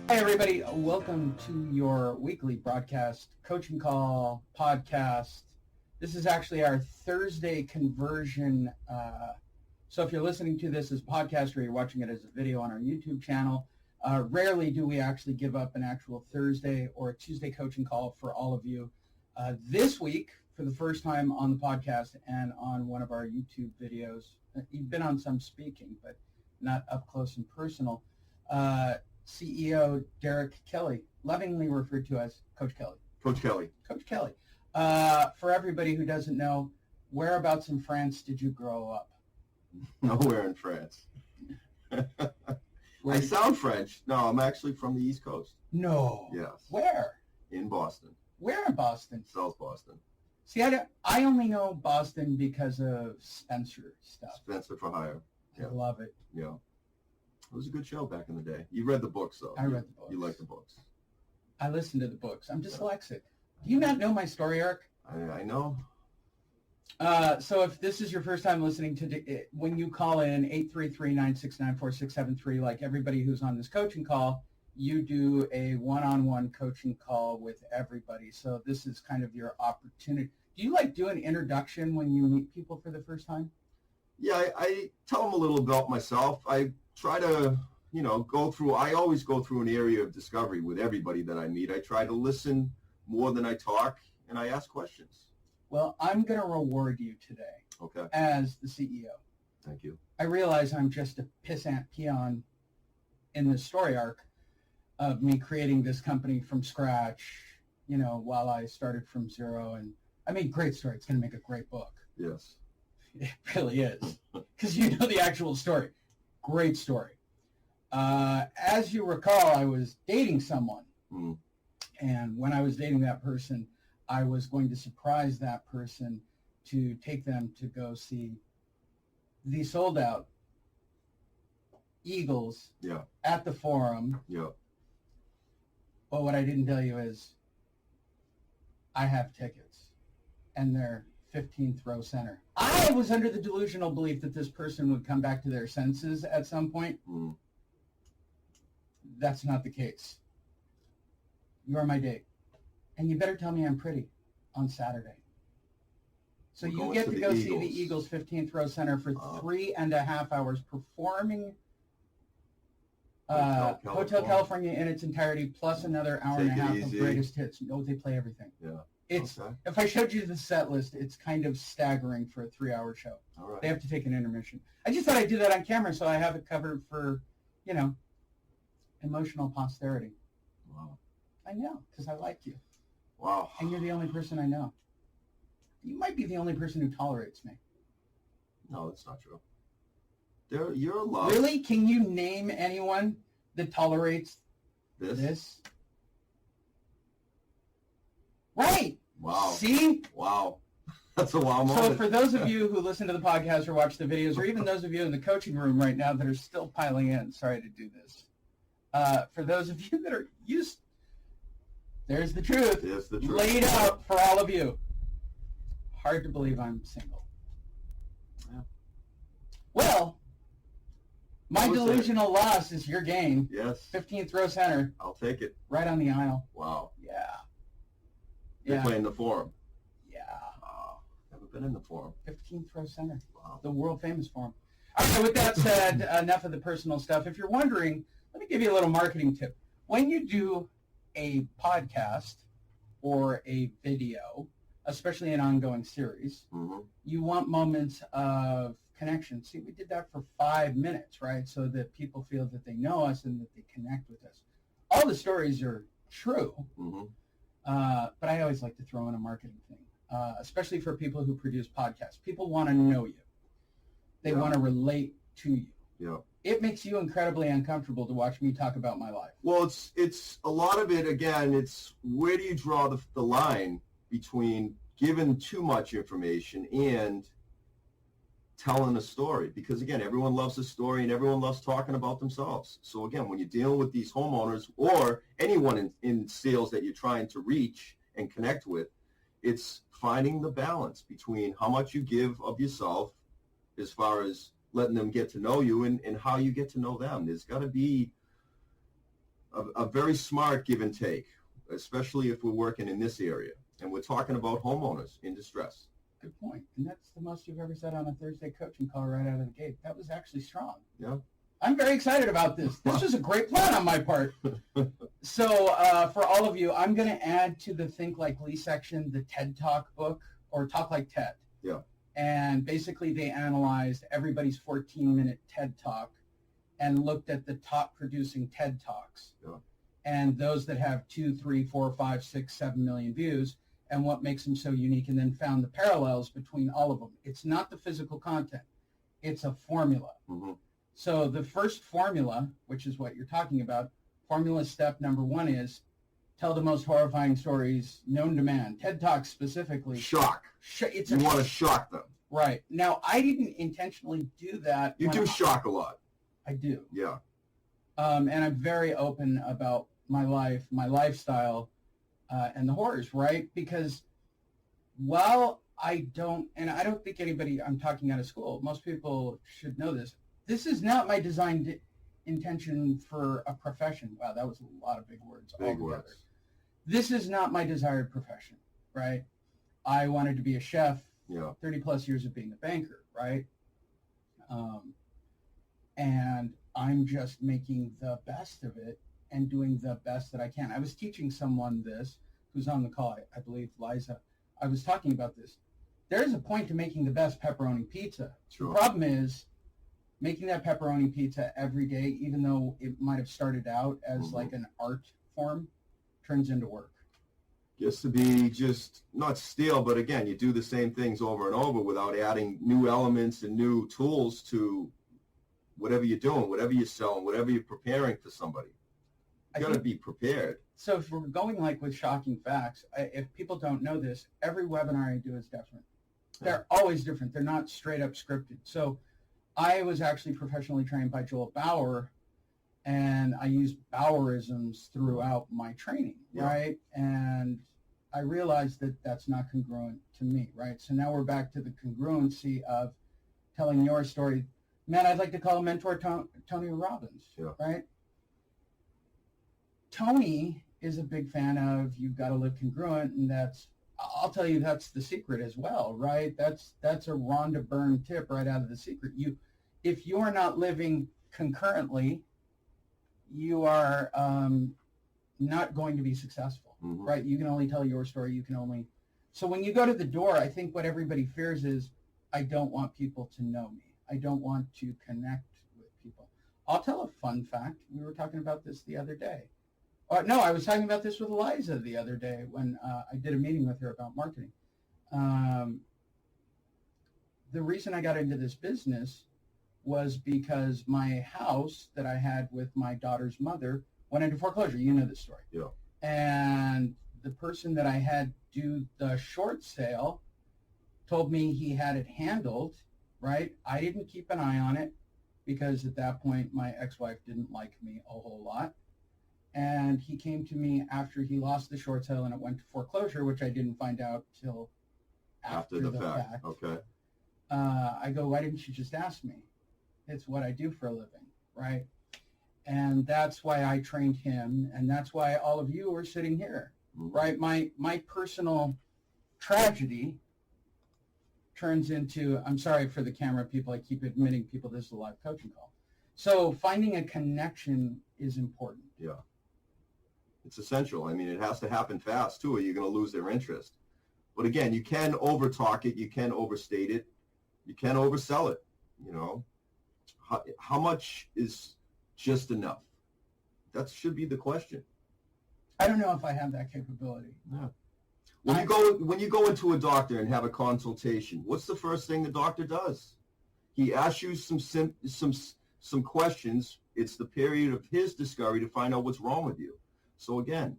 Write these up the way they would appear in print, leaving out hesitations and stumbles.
Hi, everybody. Welcome to your weekly broadcast, coaching call, podcast. This is actually our Thursday conversion. So if you're listening to this as a podcast or you're watching it as a video on our YouTube channel, rarely do we actually give up an actual Thursday or a Tuesday coaching call for all of you. This week, for the first time on the podcast and on one of our YouTube videos, you've been on some speaking, but not up close and personal. CEO Derek Kelly, lovingly referred to as Coach Kelly. Coach Kelly. Coach Kelly. For everybody who doesn't know, whereabouts in France did you grow up? Nowhere in France. I sound French. No, I'm actually from the East Coast. No. Yes. Where? In Boston. Where in Boston? South Boston. See, I only know Boston because of Spencer stuff. Spencer for Hire. I love it. Yeah. It was a good show back in the day. You read the books, though. I read the books. You like the books. I listened to the books. I'm dyslexic. Do you not know my story arc? I know. So if this is your first time listening to it, when you call in 833-969-4673, like everybody who's on this coaching call, you do a one-on-one coaching call with everybody. So this is kind of your opportunity. Do you like do an introduction when you meet people for the first time? Yeah, I tell them a little about myself. I try to, I always go through an area of discovery with everybody that I meet. I try to listen more than I talk, and I ask questions. Well, I'm going to reward you today. Okay. As the CEO. Thank you. I realize I'm just a pissant peon in the story arc of me creating this company from scratch, while I started from zero. And I mean, great story. It's going to make a great book. Yes. It really is. Because you know the actual story. Great story. As you recall, I was dating someone. Mm. And when I was dating that person, I was going to surprise that person to take them to go see the sold-out Eagles at the Forum. Yeah. But what I didn't tell you is I have tickets, and they're 15th row center. I was under the delusional belief that this person would come back to their senses at some point. Mm. That's not the case. You are my date. And you better tell me I'm pretty on Saturday. So you get to go see the Eagles 15th row center for 3.5 hours performing Hotel California in its entirety, plus another hour and a half of greatest hits. No, they play everything. Yeah. It's If I showed you the set list, it's kind of staggering for a 3-hour show. All right. They have to take an intermission. I just thought I'd do that on camera so I have it covered for, emotional posterity. Wow. I know, because I like you. Wow. And you're the only person I know. You might be the only person who tolerates me. No, that's not true. You're loved. Really? Can you name anyone that tolerates this? Right. Wow. See? Wow. That's a wow moment. So for those of you who listen to the podcast or watch the videos, or even those of you in the coaching room right now that are still piling in, sorry to do this. For those of you that are used, there's the truth. Yes, the truth. Laid out for all of you. Hard to believe I'm single. Yeah. Well, my delusional loss is your gain. Yes. 15th row center. I'll take it. Right on the aisle. Wow. Yeah. You're playing the Forum. Yeah. Wow. Never been in the Forum. 15th row center. Wow. The world famous Forum. All right, so with that said, enough of the personal stuff. If you're wondering, let me give you a little marketing tip. When you do a podcast or a video, especially an ongoing series, you want moments of connection. See, we did that for 5 minutes, right? So that people feel that they know us and that they connect with us. All the stories are true, but I always like to throw in a marketing thing, especially for people who produce podcasts. People want to know you. They want to relate to you. Yeah. It makes you incredibly uncomfortable to watch me talk about my life. Well, it's a lot of it, again, it's where do you draw the line between giving too much information and telling a story? Because, again, everyone loves a story and everyone loves talking about themselves. So, again, when you're dealing with these homeowners or anyone in sales that you're trying to reach and connect with, it's finding the balance between how much you give of yourself as far as letting them get to know you and how you get to know them. There's got to be a very smart give and take, especially if we're working in this area. And we're talking about homeowners in distress. Good point. And that's the most you've ever said on a Thursday coaching call right out of the gate. That was actually strong. Yeah. I'm very excited about this. This was a great plan on my part. So for all of you, I'm going to add to the Think Like Lee section the TED Talk book, or Talk Like Ted. Yeah. And basically they analyzed everybody's 14-minute TED Talk and looked at the top producing TED Talks. Yeah. And those that have 2, 3, 4, 5, 6, 7 million views, and what makes them so unique, and then found the parallels between all of them. It's not the physical content. It's a formula. Mm-hmm. So the first formula, which is what you're talking about, formula step number 1 is tell the most horrifying stories known to man. TED Talks specifically. Shock. You want to shock them. Right. Now, I didn't intentionally do that. You do shock a lot. I do. Yeah. And I'm very open about my life, my lifestyle, and the horrors, right? Because while I don't think anybody, I'm talking out of school, most people should know this. This is not my designed intention for a profession. Wow, that was a lot of big words all together. This is not my desired profession, right? I wanted to be a chef, 30 plus years of being a banker, right? And I'm just making the best of it and doing the best that I can. I was teaching someone this who's on the call, I believe Liza. I was talking about this. There's a point to making the best pepperoni pizza. Sure. The problem is making that pepperoni pizza every day, even though it might have started out as like an art form, turns into work. Gets to be just not stale, but again, you do the same things over and over without adding new elements and new tools to whatever you're doing, whatever you're selling, whatever you're preparing for somebody. You got to be prepared. So if we're going like with shocking facts, if people don't know this, every webinar I do is different. They're always different. They're not straight up scripted. So I was actually professionally trained by Joel Bauer, and I use Bauerisms throughout my training, right? And I realized that that's not congruent to me, right? So now we're back to the congruency of telling your story. Man, I'd like to call a mentor Tony Robbins, right? Tony is a big fan of you've got to live congruent, and I'll tell you that's the secret as well, right? That's a Rhonda Byrne tip right out of The Secret. If you are not living concurrently, you are not going to be successful, right? You can only tell your story. So when you go to the door, I think what everybody fears is, I don't want people to know me. I don't want to connect with people. I'll tell a fun fact. We were talking about this the other day. No, I was talking about this with Eliza the other day when I did a meeting with her about marketing. The reason I got into this business was because my house that I had with my daughter's mother went into foreclosure. You know this story. Yeah. And the person that I had do the short sale told me he had it handled, right? I didn't keep an eye on it because at that point my ex-wife didn't like me a whole lot. And he came to me after he lost the short sale and it went to foreclosure, which I didn't find out till after the fact. Okay. I go, why didn't you just ask me? It's what I do for a living, right? And that's why I trained him, and that's why all of you are sitting here, right? My personal tragedy turns into, I'm sorry for the camera people, I keep admitting people this is a live coaching call. So finding a connection is important. Yeah. It's essential. I mean, it has to happen fast, too, or you're going to lose their interest. But again, you can over-talk it, you can overstate it, you can oversell it, you know. How much is just enough? That should be the question. I don't know if I have that capability. Yeah. When you go into a doctor and have a consultation, what's the first thing the doctor does? He asks you some questions. It's the period of his discovery to find out what's wrong with you. So again,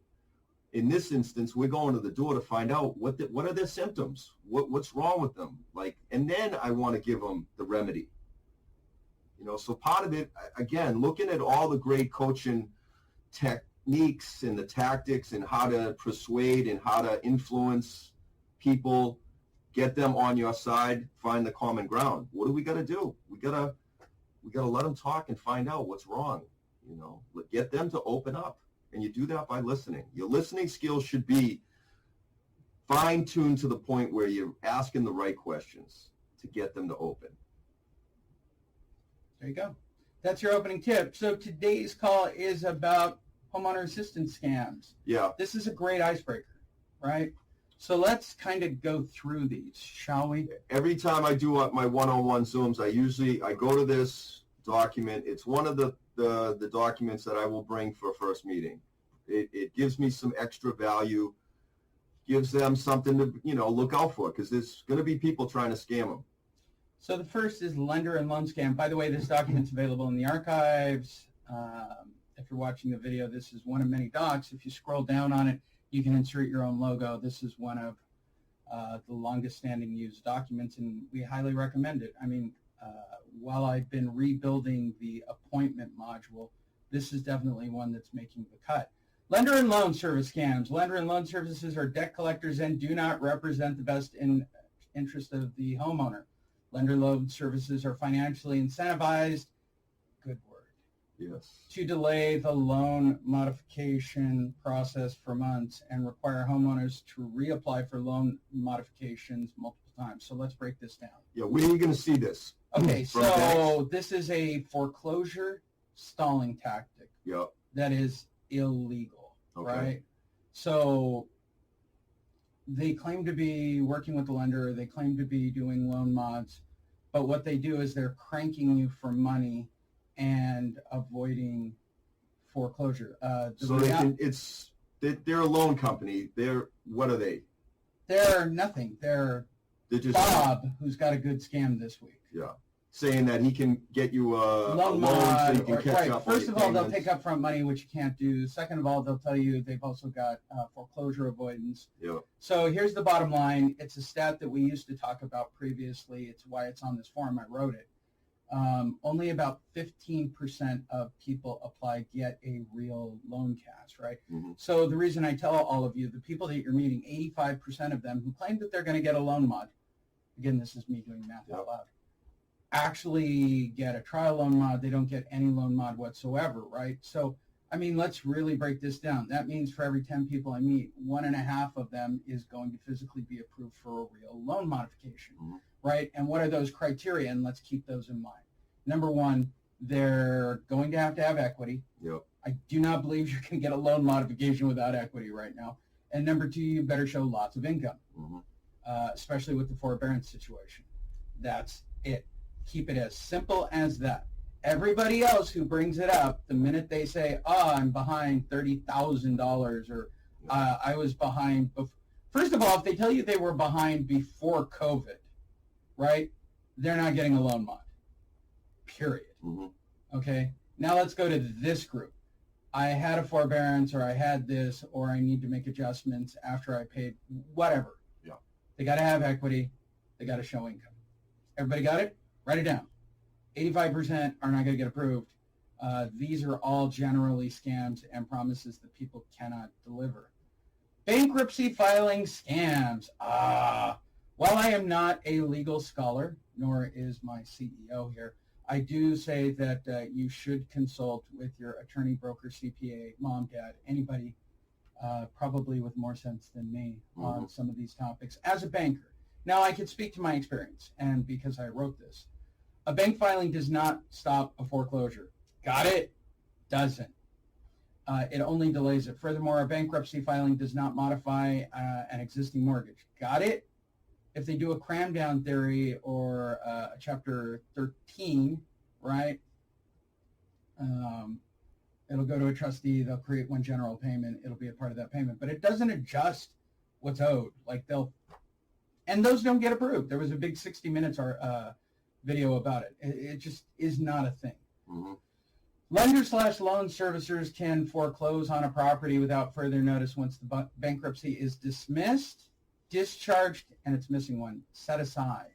in this instance, we're going to the door to find out what are their symptoms, what's wrong with them, and then I want to give them the remedy. You know, so part of it, again, looking at all the great coaching techniques and the tactics and how to persuade and how to influence people, get them on your side, find the common ground. What do we got to do? We got to let them talk and find out what's wrong. Get them to open up. And you do that by listening. Your listening skills should be fine-tuned to the point where you're asking the right questions to get them to open. There you go. That's your opening tip. So today's call is about homeowner assistance scams. Yeah. This is a great icebreaker, right? So let's kind of go through these, shall we? Every time I do my one-on-one Zooms, I go to this document. It's one of the documents that I will bring for a first meeting. It gives me some extra value, gives them something to look out for, because there's going to be people trying to scam them. So the first is lender and loan scam. By the way, this document's available in the archives. If you're watching the video, this is one of many docs. If you scroll down on it, you can insert your own logo. This is one of the longest standing used documents, and we highly recommend it. I mean, while I've been rebuilding the appointment module, this is definitely one that's making the cut. Lender and loan service scams. Lender and loan services are debt collectors and do not represent the best interest of the homeowner. Lender loan services are financially incentivized, good word, yes, to delay the loan modification process for months and require homeowners to reapply for loan modifications multiple times. So let's break this down. Yeah, where are you going to see this? Okay, From so banks? this is a foreclosure stalling tactic. Yeah. That is illegal, Okay. right? So they claim to be working with the lender. They claim to be doing loan mods. But what they do is they're cranking you for money and avoiding foreclosure. They're a loan company. What are they? They're nothing. They're just Bob, who's got a good scam this week. Yeah, saying that he can get you a loan mod, so you can catch right. up. First on of all, payments. they'll take upfront money, which you can't do. Second of all, they'll tell you they've also got foreclosure avoidance. Yeah. So here's the bottom line. It's a stat that we used to talk about previously. It's why it's on this form. I wrote it. Only about 15% of people apply get a real loan cash, right? Mm-hmm. So the reason I tell all of you, the people that you're meeting, 85% of them who claim that they're going to get a loan mod, again, this is me doing math out loud, actually get a trial loan mod. They don't get any loan mod whatsoever, right? So, I mean, let's really break this down. That means for every 10 people I meet, 1.5 of them is going to physically be approved for a real loan modification, right? And what are those criteria? And let's keep those in mind. Number one, they're going to have equity. Yep. I do not believe you can get a loan modification without equity right now. And number two, you better show lots of income, especially with the forbearance situation. That's it. Keep it as simple as that. Everybody else who brings it up, the minute they say, I'm behind $30,000 or I was behind. First of all, if they tell you they were behind before COVID, right, they're not getting a loan mod, period. Okay? Now let's go to this group. I had a forbearance or I had this or I need to make adjustments after I paid whatever. Yeah. They got to have equity. They got to show income. Everybody got it? Write it down. 85% are not going to get approved. These are all generally scams and promises that people cannot deliver. Bankruptcy filing scams. While I am not a legal scholar, nor is my CEO here, I do say that you should consult with your attorney, broker, CPA, mom, dad, anybody probably with more sense than me on some of these topics as a banker. Now, I could speak to my experience, and because I wrote this, a bank filing does not stop a foreclosure. Got it? Doesn't. It only delays it. Furthermore, a bankruptcy filing does not modify an existing mortgage. Got it? If they do a cram down theory or a Chapter 13, right, it'll go to a trustee. They'll create one general payment. It'll be a part of that payment. But it doesn't adjust what's owed. And those don't get approved. There was a big 60 Minutes video about it. It just is not a thing. Lender/loan servicers can foreclose on a property without further notice once the bankruptcy is dismissed, discharged, and it's missing one, set aside.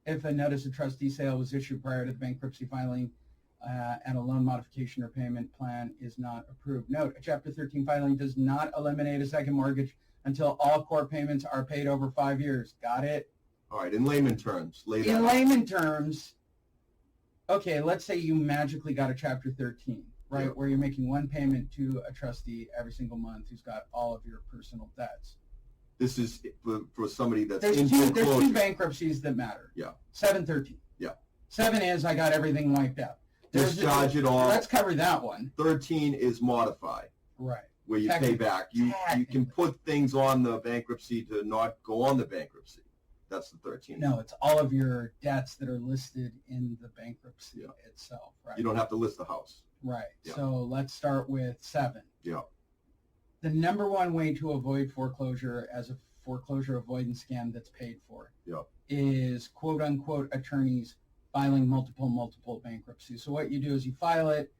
If a notice of trustee sale was issued prior to the bankruptcy filing and a loan modification or payment plan is not approved. Note, a Chapter 13 filing does not eliminate a second mortgage until all core payments are paid over 5 years. Got it? All right, in layman terms. In layman terms, okay, let's say you magically got a Chapter 13, right, Yeah. where you're making one payment to a trustee every single month who's got all of your personal debts. This is for somebody that's There's in two foreclosure. bankruptcies that matter. Yeah. 713. Yeah. 7 is I got everything wiped out. Discharge it all. Let's cover that one. 13 is modified, Right. where you pay back. You can put things on the bankruptcy to not go on the bankruptcy. That's the 13. No, it's all of your debts that are listed in the bankruptcy itself, right? You don't have to list the house. Right. Yeah. So let's start with 7. Yeah. The number one way to avoid foreclosure as a foreclosure avoidance scam that's paid for is quote unquote attorneys filing multiple bankruptcies. So what you do is you file it,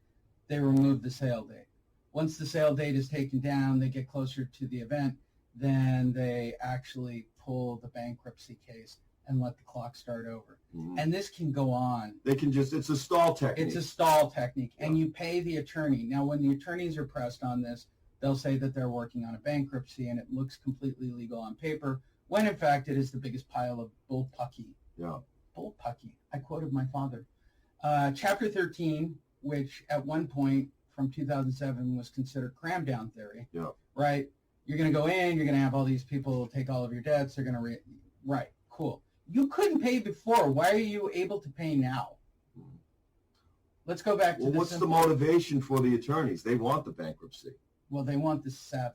they remove the sale date. Once the sale date is taken down, they get closer to the event, then they actually pull the bankruptcy case and let the clock start over. Mm-hmm. And this can go on. They can just, it's a stall technique. It's a stall technique. And you pay the attorney. Now, when the attorneys are pressed on this, they'll say that they're working on a bankruptcy and it looks completely legal on paper, when in fact it is the biggest pile of bullpucky. Yeah. Bullpucky. I quoted my father. Chapter 13, which at one point from 2007 was considered cram down theory. Yeah. Right? You're going to go in, you're going to have all these people take all of your debts, they're going to right, cool. You couldn't pay before. Why are you able to pay now? Let's go back to what's the motivation for the attorneys? They want the bankruptcy. Well, they want the 7.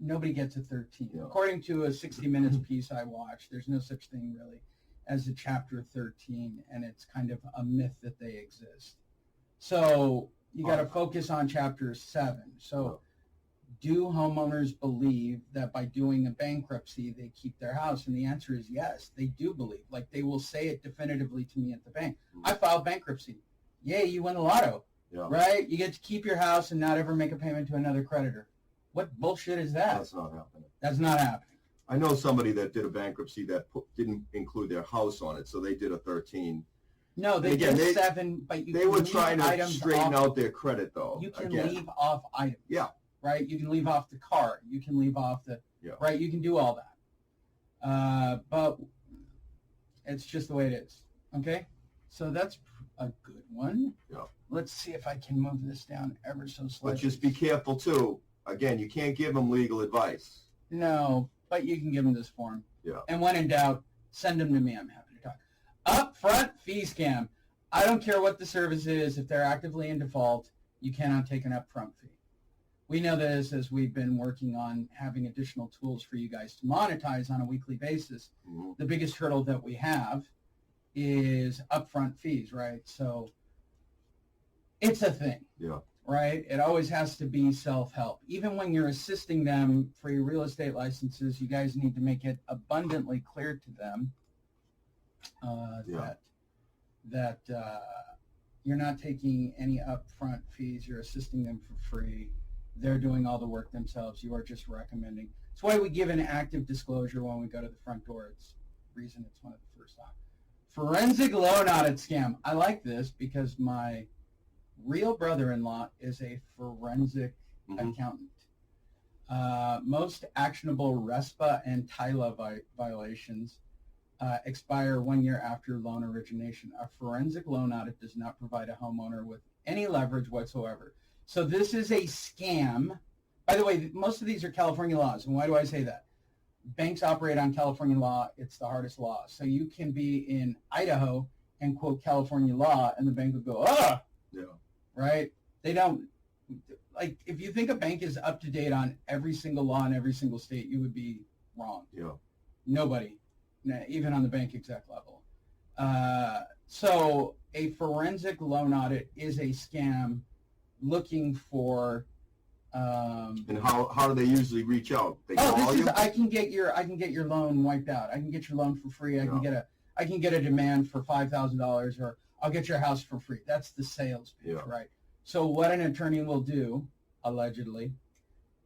Nobody gets a 13. Yeah. According to a 60 Minutes piece I watched, there's no such thing really as a Chapter 13, and it's kind of a myth that they exist. So you got to focus on Chapter 7. So do homeowners believe that by doing a bankruptcy, they keep their house? And the answer is yes, they do believe. Like, they will say it definitively to me at the bank. I filed bankruptcy. Yay, you win the lotto. Yeah. Right? You get to keep your house and not ever make a payment to another creditor. What bullshit is that? That's not happening. That's not happening. I know somebody that did a bankruptcy that didn't include their house on it, so they did a 13. No, they did 7, but they were trying to straighten out their credit, though. You can leave off items. Yeah. Right? You can leave off the car. You can leave off the, right? You can do all that. But it's just the way it is. Okay? So that's a good one. Yeah. Let's see if I can move this down ever so slightly. But just be careful, too. Again, you can't give them legal advice. No, but you can give them this form. Yeah. And when in doubt, send them to me. I'm happy to talk. Upfront fee scam. I don't care what the service is. If they're actively in default, you cannot take an upfront fee. We know this as we've been working on having additional tools for you guys to monetize on a weekly basis. Mm-hmm. The biggest hurdle that we have is upfront fees, right? So it's a thing. Yeah. Right? It always has to be self-help. Even when you're assisting them for your real estate licenses, you guys need to make it abundantly clear to them that you're not taking any upfront fees. You're assisting them for free. They're doing all the work themselves. You are just recommending. That's why we give an active disclosure when we go to the front door. It's the reason it's one of the first on. Forensic loan audit scam. I like this because my real brother-in-law is a forensic accountant. Most actionable RESPA and TILA violations expire 1 year after loan origination. A forensic loan audit does not provide a homeowner with any leverage whatsoever. So this is a scam. By the way, most of these are California laws. And why do I say that? Banks operate on California law. It's the hardest law. So you can be in Idaho and quote California law, and the bank would go, ah! Yeah. Right? They don't, like, if you think a bank is up to date on every single law in every single state, you would be wrong. Yeah. Nobody, even on the bank exec level. So a forensic loan audit is a scam looking for. And how do they usually reach out? They call you? I can get your loan wiped out. I can get your loan for free. I can get a demand for $5,000, or I'll get your house for free. That's the sales pitch, right? So what an attorney will do, allegedly,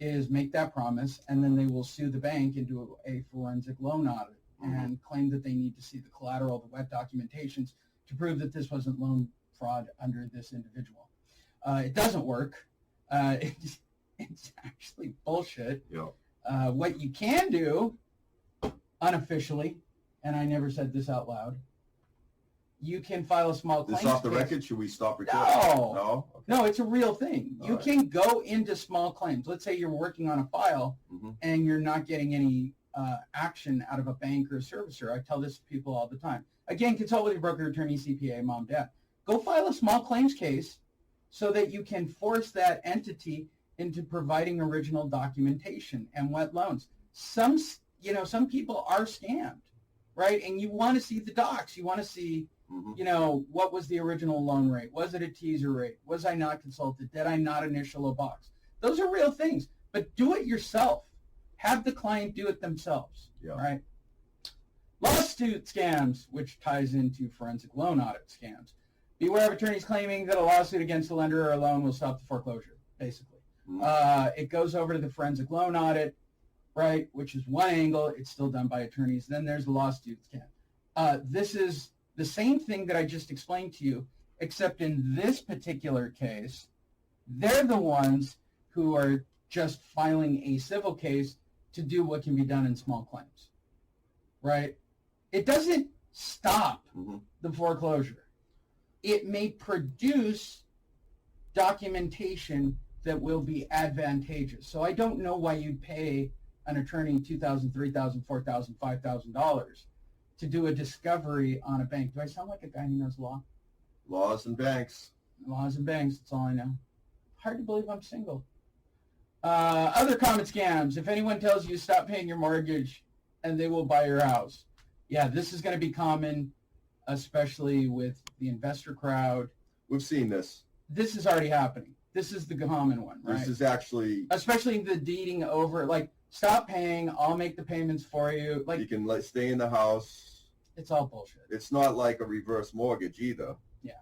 is make that promise, and then they will sue the bank and do a forensic loan audit and claim that they need to see the collateral, the wet documentations, to prove that this wasn't loan fraud under this individual. It doesn't work. It's actually bullshit. Yeah. What you can do, unofficially, and I never said this out loud, you can file a small claims This off the case. record? Should we stop recording? No. No? Okay. No, it's a real thing. All You right. can go into small claims. Let's say you're working on a file and you're not getting any action out of a bank or a servicer. I tell this to people all the time. Again, consult with your broker, attorney, CPA, mom, dad. Go file a small claims case so that you can force that entity into providing original documentation and wet loans. Some people are scammed, right? And you want to see the docs. You want to see, what was the original loan rate? Was it a teaser rate? Was I not consulted? Did I not initial a box? Those are real things, but do it yourself. Have the client do it themselves, right? Lawsuit scams, which ties into forensic loan audit scams. Beware of attorneys claiming that a lawsuit against a lender or a loan will stop the foreclosure, basically. It goes over to the forensic loan audit, right, which is one angle. It's still done by attorneys. Then there's the lawsuit scam. This is the same thing that I just explained to you, except in this particular case, they're the ones who are just filing a civil case to do what can be done in small claims, right? It doesn't stop the foreclosure. It may produce documentation that will be advantageous. So I don't know why you'd pay an attorney $2,000, $3,000, $4,000, $5,000 to do a discovery on a bank. Do I sound like a guy who knows law? Laws and banks. Laws and banks, that's all I know. Hard to believe I'm single. Other common scams. If anyone tells you stop paying your mortgage and they will buy your house. Yeah, this is going to be common, especially with the investor crowd. We've seen this. This is already happening. This is the common one, right? This is actually... Especially the deeding over, like, stop paying, I'll make the payments for you. Like, you can stay in the house. It's all bullshit. It's not like a reverse mortgage either. Yeah.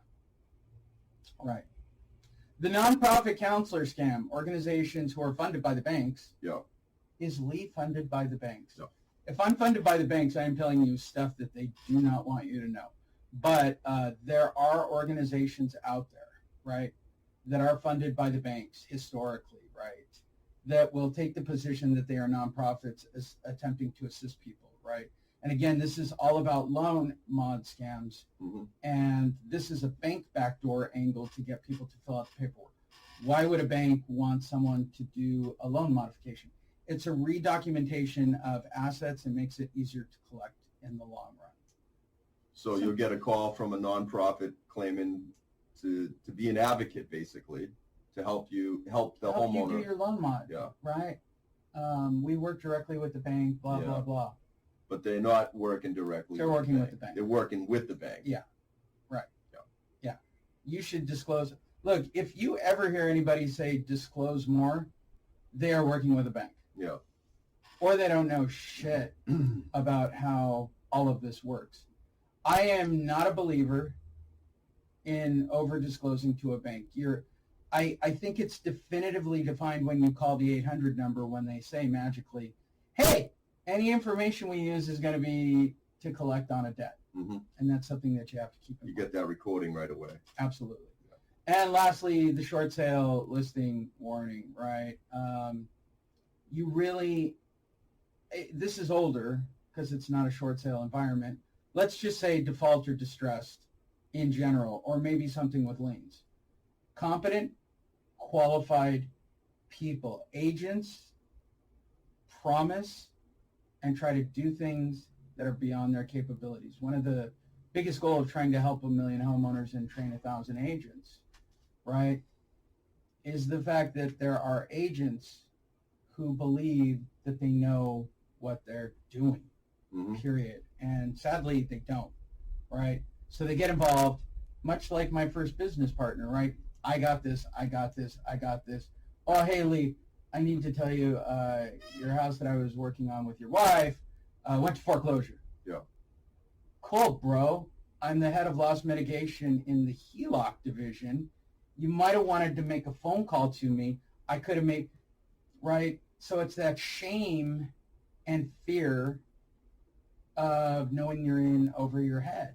Right. The nonprofit counselor scam, organizations who are funded by the banks, is Lee funded by the banks? No. If I'm funded by the banks, I am telling you stuff that they do not want you to know. But there are organizations out there, right, that are funded by the banks historically, right, that will take the position that they are nonprofits as attempting to assist people, right? And again, this is all about loan mod scams, and this is a bank backdoor angle to get people to fill out the paperwork. Why would a bank want someone to do a loan modification? It's a redocumentation of assets and makes it easier to collect in the long run. So you'll get a call from a nonprofit claiming to be an advocate, basically, to help the homeowner. You do your loan mod, right? We work directly with the bank, blah, blah, blah. But they're not working directly. They're working with the bank. They're working with the bank. Yeah, right. Yeah. You should disclose. Look, if you ever hear anybody say disclose more, they are working with a bank. Yeah. Or they don't know shit about how all of this works. I am not a believer in over-disclosing to a bank. I think it's definitively defined when you call the 800 number when they say magically, hey, any information we use is going to be to collect on a debt. And that's something that you have to keep in mind. You get that recording right away. Absolutely. And lastly, the short sale listing warning, right? You really, this is older because it's not a short sale environment. Let's just say default or distressed in general, or maybe something with liens. Competent, qualified people, agents, promise and try to do things that are beyond their capabilities. One of the biggest goals of trying to help 1 million homeowners and train 1,000 agents, right, is the fact that there are agents who believe that they know what they're doing, period. And sadly, they don't, right? So they get involved, much like my first business partner, right? I got this, I got this, I got this. Oh, hey, Lee, I need to tell you, your house that I was working on with your wife went to foreclosure. Yeah. Cool, bro. I'm the head of loss mitigation in the HELOC division. You might have wanted to make a phone call to me. I could have made, right? So it's that shame and fear of knowing you're in over your head.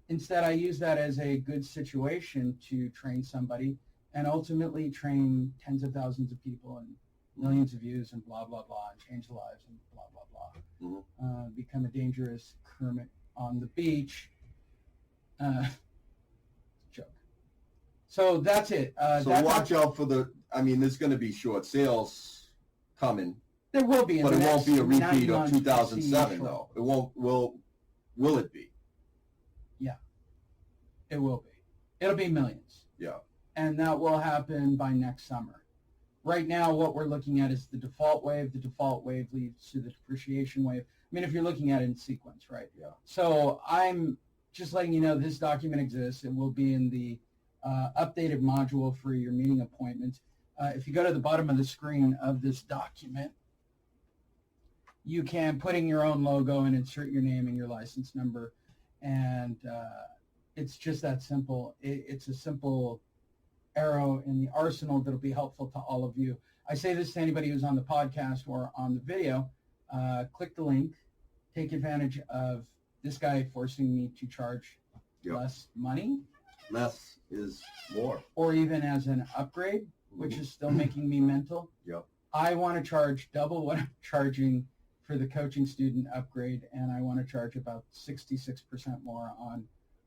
Instead, I use that as a good situation to train somebody and ultimately train tens of thousands of people and millions of views and blah, blah, blah, and change lives and blah, blah, blah. Become a dangerous Kermit on the beach Joke. So that's it. So watch out for there's going to be short sales coming. There will be, but it won't be a repeat of 2007, though. It won't. Will it be? Yeah, it will be. It'll be millions. Yeah. And that will happen by next summer. Right now, what we're looking at is the default wave. The default wave leads to the depreciation wave. I mean, if you're looking at it in sequence, right? Yeah. So I'm just letting you know this document exists. It will be in the updated module for your meeting appointments. If you go to the bottom of the screen of this document, you can put in your own logo and insert your name and your license number. And it's just that simple. It's a simple arrow in the arsenal that'll be helpful to all of you. I say this to anybody who's on the podcast or on the video. Click the link. Take advantage of this guy forcing me to charge less money. Less is more. Or even as an upgrade, which is still making me mental. Yep. I want to charge double what I'm charging for the coaching student upgrade, and I want to charge about 66% more on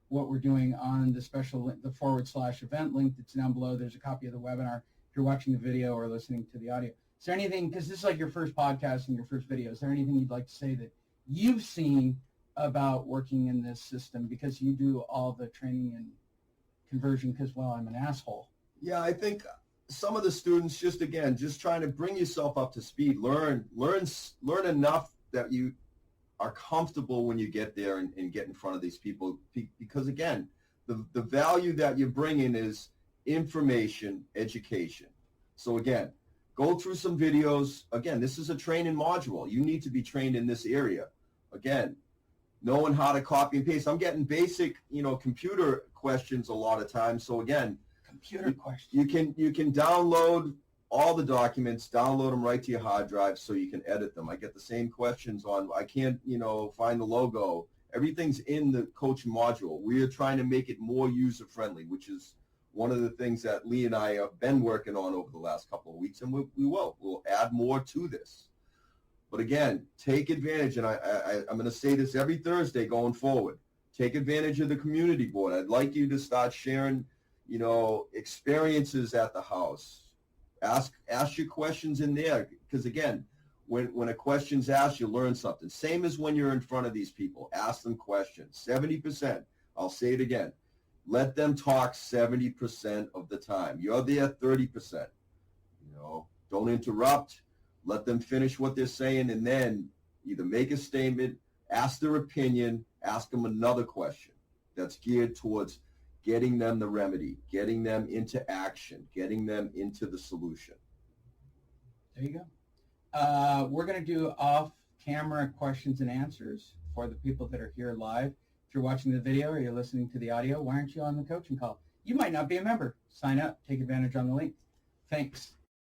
what we're doing on the special, the /event link that's down below. There's a copy of the webinar if you're watching the video or listening to the audio. Is there anything, because this is like your first podcast and your first video, is there anything you'd like to say that you've seen about working in this system, because you do all the training and conversion, because, well, I'm an asshole. Yeah, I think some of the students just trying to bring yourself up to speed, learn enough that you are comfortable when you get there and get in front of these people, because again, the value that you're bringing is information, education. So again, go through some videos. Again, this is a training module. You need to be trained in this area. Again, knowing how to copy and paste. I'm getting basic, computer questions a lot of times. So again, computer questions. You can download all the documents, download them right to your hard drive so you can edit them. I get the same questions on, I can't, find the logo. Everything's in the coaching module. We are trying to make it more user-friendly, which is one of the things that Lee and I have been working on over the last couple of weeks, and we will. We'll add more to this. But again, take advantage, and I'm going to say this every Thursday going forward. Take advantage of the community board. I'd like you to start sharing experiences at the house. Ask your questions in there, because again, when a question's asked, you learn something. Same as when you're in front of these people. Ask them questions. 70%. I'll say it again. Let them talk 70% of the time. You're there 30%. Don't interrupt. Let them finish what they're saying, and then either make a statement, ask their opinion, ask them another question that's geared towards getting them the remedy, getting them into action, getting them into the solution. There you go. We're going to do off-camera questions and answers for the people that are here live. If you're watching the video or you're listening to the audio, why aren't you on the coaching call? You might not be a member. Sign up. Take advantage on the link. Thanks.